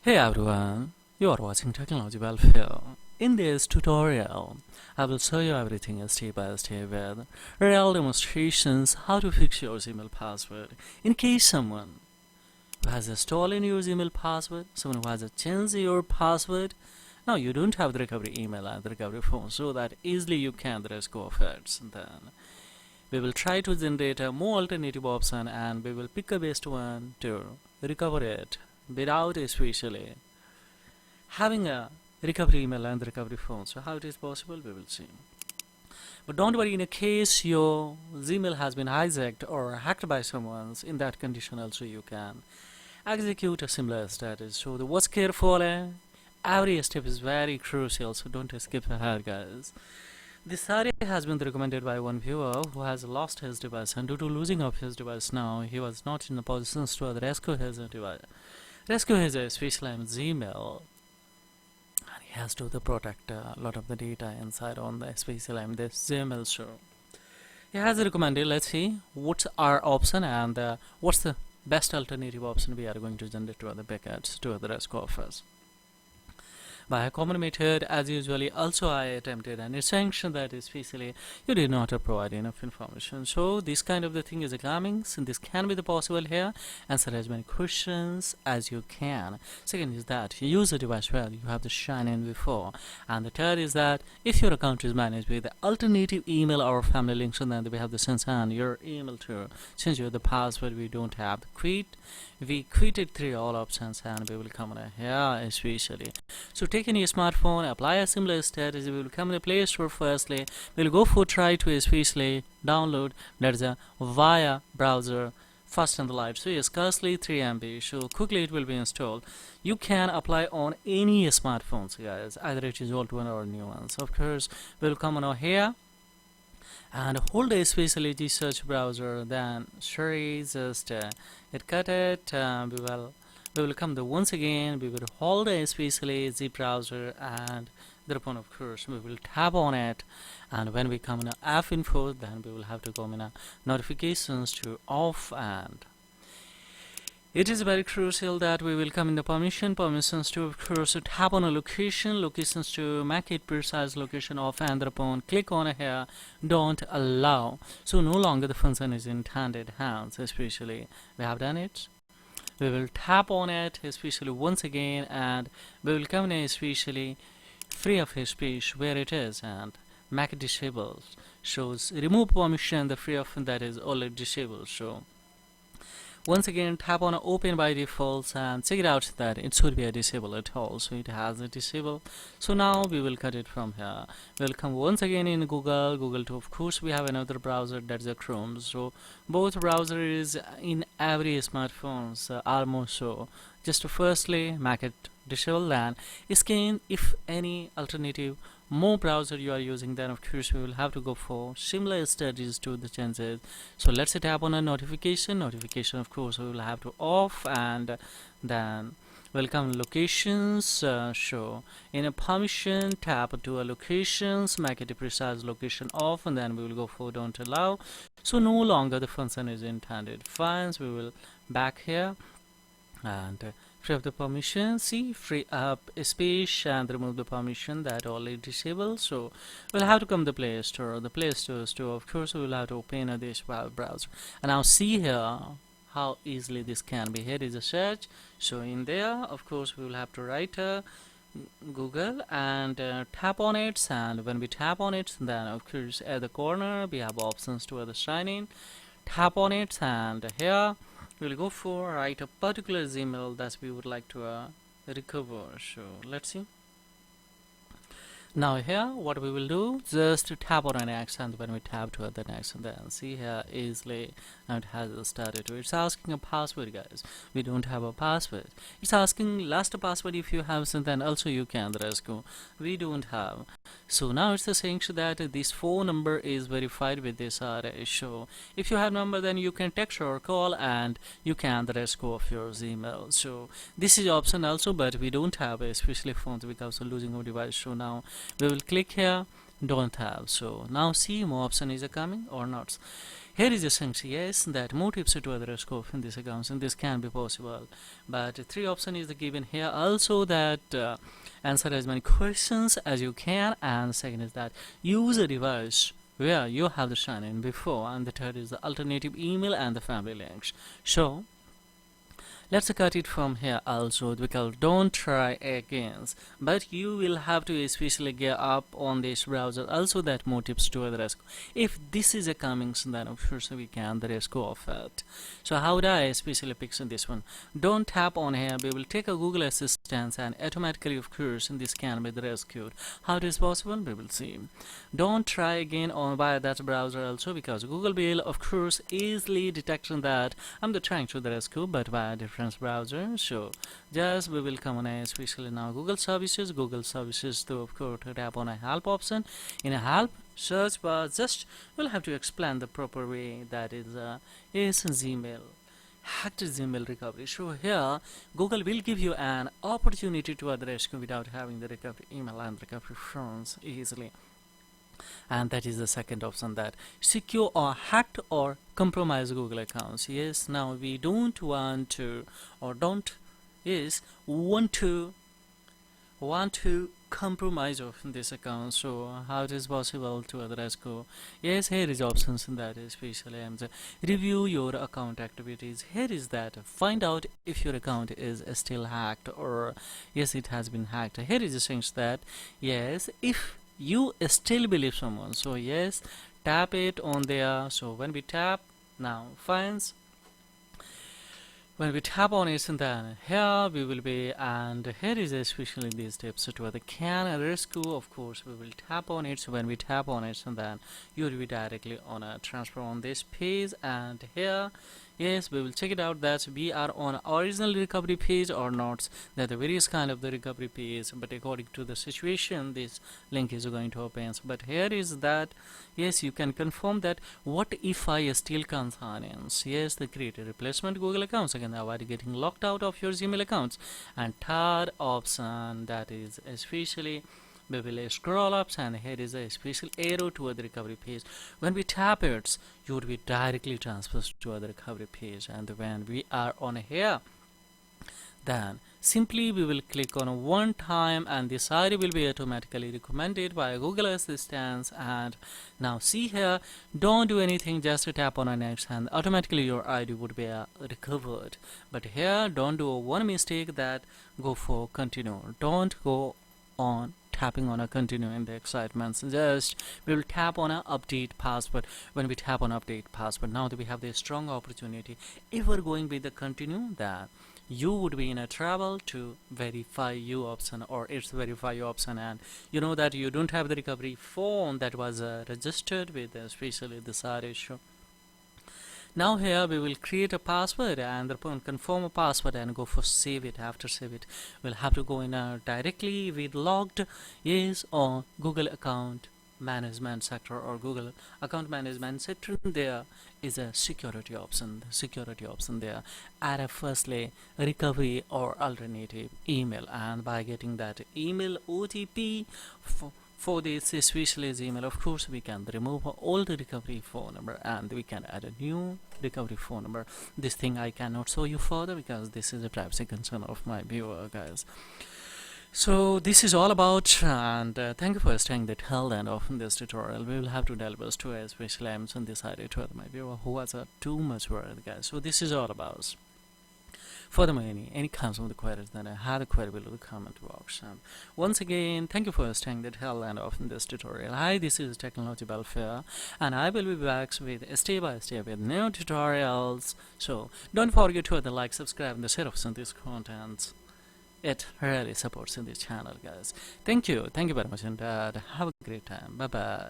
Hey everyone, you are watching Technology Welfare. In this tutorial, I will show you everything step by step with real demonstrations how to fix your email password in case someone who has stolen your email password, someone who has changed your password. Now you don't have the recovery email and the recovery phone, so that easily you can just go of it. Then we will try to generate a more alternative option and we will pick a best one to recover it without especially having a recovery email and the recovery phone. So how it is possible, we will see. But don't worry, in a case your Gmail has been hijacked or hacked by someone, in that condition also you can execute a similar status. So watch carefully. Every step is very crucial, so don't skip ahead, guys. This scenario has been recommended by one viewer who has lost his device, and due to losing of his device now, he was not in a position to rescue his device. Rescue his special Gmail, and he has to protect a lot of the data inside on the special this Gmail show. He has recommended, let's see what's our option and what's the best alternative option we are going to generate to other packets to the rescue of us. By a common method, as usually, also I attempted an sanction that especially you did not provide enough information. So this kind of the thing is coming, so this can be the possible here. Answer as many questions as you can. Second is that you use the device well, you have the shine in before. And the third is that if your account is managed with the alternative email or family links, and then we have the sense and your email to change the password, we don't have the quit. We quitted three all options and we will come on here especially. So take any smartphone, apply a similar strategy. We will come in the Play Store firstly. We will go for try to especially download that is a via browser first and the light. So yes, scarcely 3 MB. So quickly it will be installed. You can apply on any smartphones, guys, either it is old one or new ones. Of course, we will come on here and hold especially the search browser, then just it cut it. We will come once again, we will hold especially the browser, and thereupon of course we will tap on it, and when we come in app info, then we will have to go in notifications to and it is very crucial that we will come in the permissions to of course tap on a locations to make it precise location off, and thereupon click on here don't allow, so no longer the function is intended hands. Especially we have done it. We will tap on it especially once again, and we will come in especially free of speech where it is and make it disabled. Shows remove permission, the free of that is already disabled. So once again tap on open by default and check it out that it should be a disable at all, so it has a disable. So now we will cut it from here. We'll come once again in Google to of course we have another browser, that's a Chrome. So both browser is in every smartphones almost. So just to firstly make it disable, and scan if any alternative more browser you are using, then of course we will have to go for similar strategies to the changes. So let's tap on a notification of course we will have to off, and then welcome locations. So in a permission tap to a locations, make it a precise location off, and then we will go for don't allow. So no longer the function is intended. Fine, we will back here and free up the permission, see free up space and remove the permission that already disabled. So we'll have to come to the Play Store. The Play Store of course we will have to open this web browser, and now see here how easily this can be. Here is a search, so in there of course we will have to write Google and tap on it, and when we tap on it, then of course at the corner we have options to the sign in. Tap on it, and here we'll go for write a particular Gmail that we would like to recover. So let's see. Now here what we will do, just to tap on an X, and when we tap to the next, and then see here easily now it has started. It's asking a password, guys. We don't have a password. It's asking last password if you have, and then also you can rescue. We don't have. So now it's saying that this phone number is verified with this array. So if you have number, then you can text or call and you can rescue of your Gmail. So this is option also, but we don't have especially phones because of losing our device. So now we will click here don't have. So now see more option is coming or not. Here is a sanction, yes, that more tips to other scope in this accounts, and this can be possible. But three option is given here also, that answer as many questions as you can, and second is that use a device where you have the sign in before, and the third is the alternative email and the family links. So let's cut it from here also, because don't try again, but you will have to especially get up on this browser also, that more tips to the rest. If this is a coming, then of course we can the rest go of it. So how do I especially pick this one? Don't tap on here, we will take a Google Assistant and automatically of course this can be the rescued. How it is possible, we will see. Don't try again on by that browser also, because Google will of course easily detecting that I'm the trying to the rescue but by a different browser. So just we will come on a especially now Google services to of course tap on a help option. In a help search bar, just we'll have to explain the proper way, that is Gmail, hacked Gmail recovery. So here Google will give you an opportunity to other rescue without having the recovery email and recovery phones easily. And that is the second option, that secure or hacked or compromise Google accounts. Yes, now we don't want to, or don't, yes, want to compromise of this account. So how it is possible to otherwise go? Yes, here is options, and that is especially review your account activities. Here is that find out if your account is still hacked, or yes, it has been hacked. Here is the things that yes, if you still believe someone, so yes, tap it on there. So when we tap now finds, when we tap on it, and then here we will be, and here is especially these tips to the can rescue. Of course we will tap on it. So when we tap on it, and then you will be directly on a transfer on this page, and here yes, we will check it out that we are on original recovery page or not. That the various kind of the recovery page, but according to the situation this link is going to open. But here is that yes, you can confirm that what if I still concerns. Yes, the create a replacement Google accounts, again avoid getting locked out of your Gmail accounts. And third option, that is especially we will scroll up, and here is a special arrow to the recovery page. When we tap it, you would be directly transferred to other recovery page. And when we are on here, then simply we will click on one time, and this ID will be automatically recommended by Google Assistant. And now see here, don't do anything, just tap on a next, and automatically your ID would be recovered. But here don't do one mistake, that go for continue. Don't go on tapping on a continue in the excitement. Just we will tap on a update password. When we tap on update password, now that we have the strong opportunity, if we're going with the continue, that you would be in a trouble to verify you option, or it's verify you option, and you know that you don't have the recovery phone that was registered with especially the SAR issue. Now here we will create a password and confirm a password and go for save it. After save it, we'll have to go in directly with logged yes or Google account management sector or Google account management sector. There is a security option there. Add a firstly recovery or alternative email, and by getting that email OTP for this especially email, of course we can remove all the recovery phone number and we can add a new recovery phone number. This thing I cannot show you further because this is a privacy concern of my viewer, guys. So this is all about, and thank you for staying the till end of this tutorial. We will have to deliver to especially I'm on this side to my viewer who was too much worried, guys. So this is all about. Furthermore, any kinds of the queries, then I had a query below the comment box. Once again, thank you for staying the hell end of this tutorial. Hi, this is Technology Welfare, and I will be back with step by step with new tutorials. So don't forget to like, subscribe, and share of this content. It really supports in this channel, guys. Thank you very much, and have a great time. Bye bye.